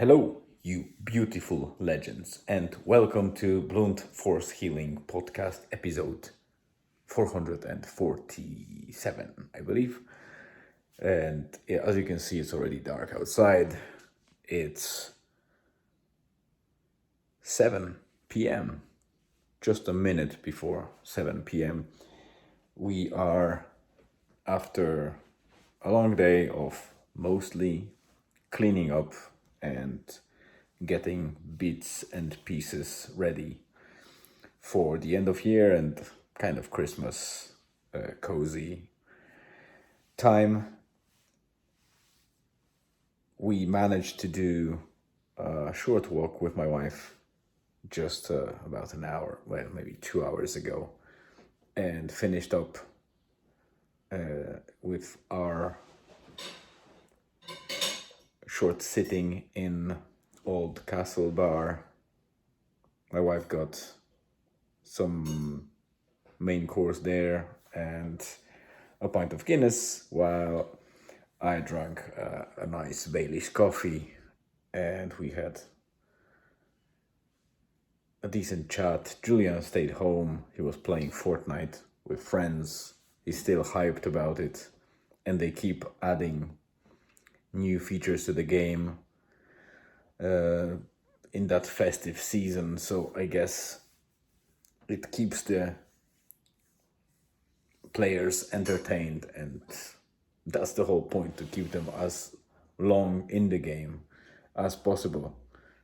Hello, you beautiful legends, and welcome to Blunt Force Healing Podcast episode 447, I believe. And as you can see, it's already dark outside. It's 7 p.m., just a minute before 7 p.m. We are after a long day of mostly cleaning up and getting bits and pieces ready for the end of year and kind of Christmas cozy time. We managed to do a short walk with my wife just about an hour, well, maybe 2 hours ago, and finished up with our short sitting in Old Castle Bar. My wife got some main course there and a pint of Guinness, while I drank a nice Bailey's coffee, and we had a decent chat. Julian stayed home. He was playing Fortnite with friends. He's still hyped about it, and they keep adding new features to the game in that festive season. So I guess it keeps the players entertained, and that's the whole point, to keep them as long in the game as possible.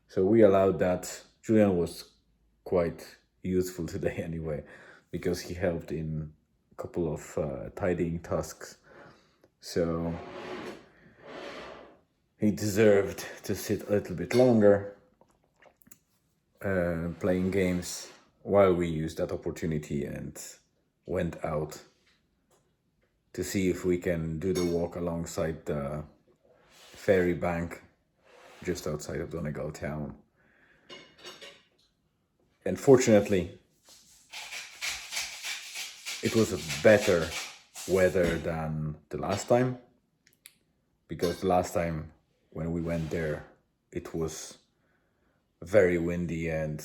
So we allowed that. Julian was quite useful today anyway, because he helped in a couple of tidying tasks. So he deserved to sit a little bit longer playing games, while we used that opportunity and went out to see if we can do the walk alongside the ferry bank just outside of Donegal town. And fortunately, it was a better weather than the last time, because the last time when we went there, it was very windy and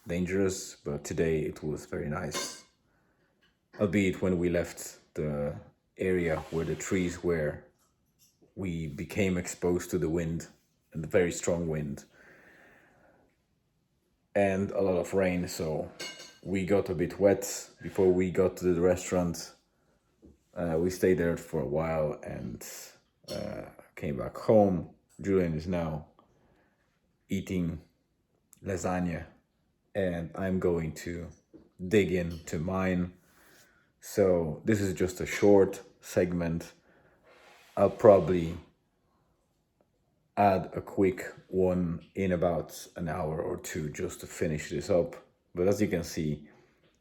dangerous, but today it was very nice. Albeit when we left the area where the trees were, we became exposed to the wind, and the very strong wind, and a lot of rain, so we got a bit wet before we got to the restaurant. We stayed there for a while and came back home. Julian is now eating lasagna, and I'm going to dig into mine. So this is just a short segment. I'll probably add a quick one in about an hour or two just to finish this up. But as you can see,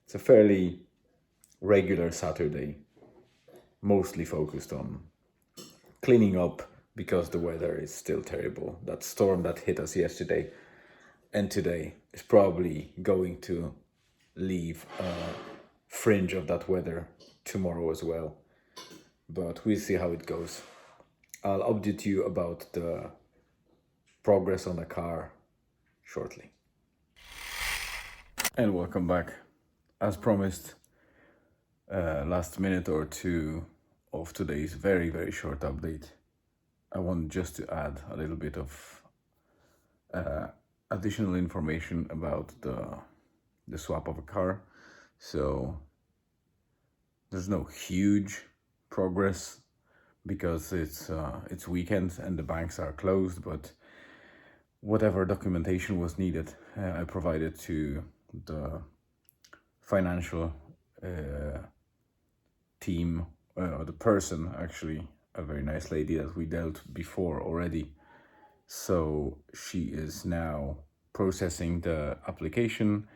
it's a fairly regular Saturday, mostly focused on cleaning up because the weather is still terrible. That storm that hit us yesterday and today is probably going to leave a fringe of that weather tomorrow as well. But we'll see how it goes. I'll update you about the progress on the car shortly. And welcome back. As promised, last minute or two of today's very, very short update, I want just to add a little bit of additional information about the swap of a car. So there's no huge progress because it's weekend and the banks are closed, but whatever documentation was needed, I provided to the financial team, or the person, actually, a very nice lady that we dealt before already. So she is now processing the application,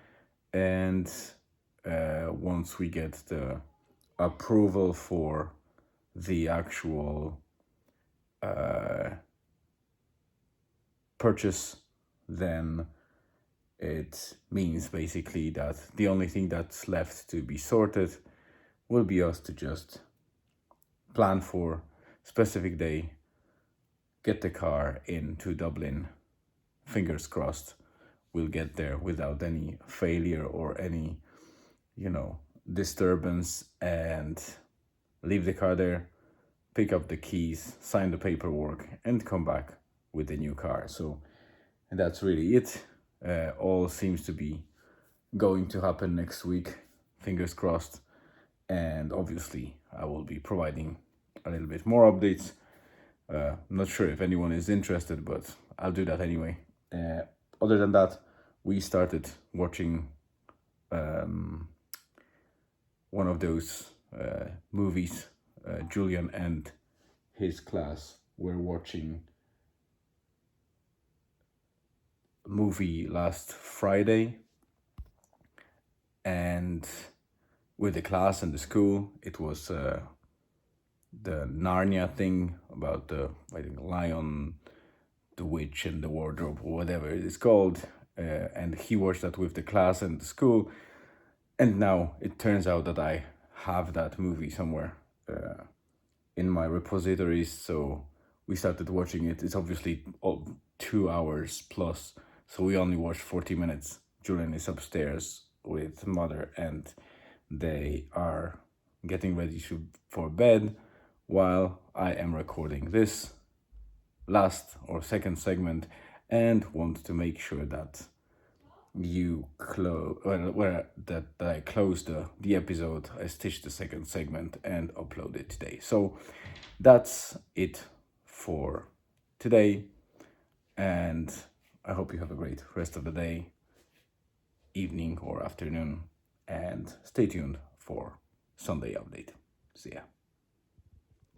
and once we get the approval for the actual purchase, then it means basically that the only thing that's left to be sorted will be us to just plan for specific day get the car into Dublin. Fingers crossed we'll get there without any failure or any, disturbance, and leave the car there, pick up the keys, sign the paperwork, and come back with the new car. So that's really it. All seems to be going to happen next week. Fingers crossed. And obviously, I will be providing a little bit more updates. Not sure if anyone is interested, but I'll do that anyway. Other than that, we started watching one of those movies. Julian and his class were watching a movie last Friday, and with the class and the school, it was the Narnia thing about the, I think, lion, the witch, and the wardrobe, or whatever it is called. And he watched that with the class and the school. And now it turns out that I have that movie somewhere in my repositories. So we started watching it. It's obviously 2 hours plus. So we only watched 40 minutes. Julian is upstairs with mother, and they are getting ready for bed while I am recording this last or second segment, and want to make sure that you that I close the episode. I stitch the second segment and upload it today. So that's it for today, and I hope you have a great rest of the day, evening or afternoon, and stay tuned for Sunday update. See ya.